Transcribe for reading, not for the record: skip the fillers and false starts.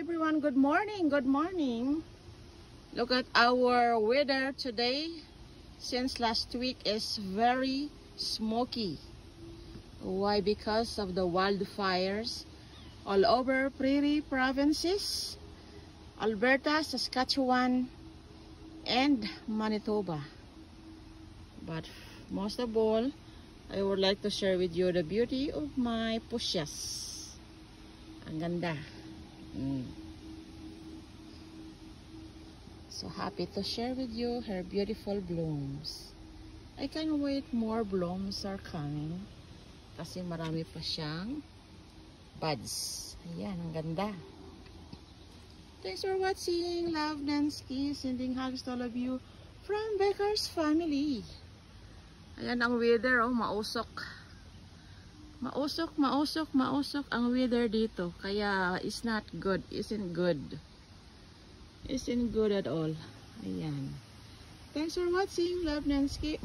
everyone, good morning, good morning. Look at our weather today. Since last week is very smoky. Why? Because of the wildfires all over prairie provinces, Alberta, Saskatchewan, and Manitoba. But most of all, I would like to share with you the beauty of my fuchsias. Ang ganda. So happy to share with you her beautiful blooms. I can't wait more blooms are coming kasi marami pa siyang buds. Ayan, ang ganda. Thanks for watching. Love, Nansky. Sending hugs to all of you from Becker's family. Ayan ang weather, oh, mausok. Mausok ang weather dito. Kaya it's not good, isn't good. Isn't good at all. Ayan. Thanks for watching. Love, Nansky.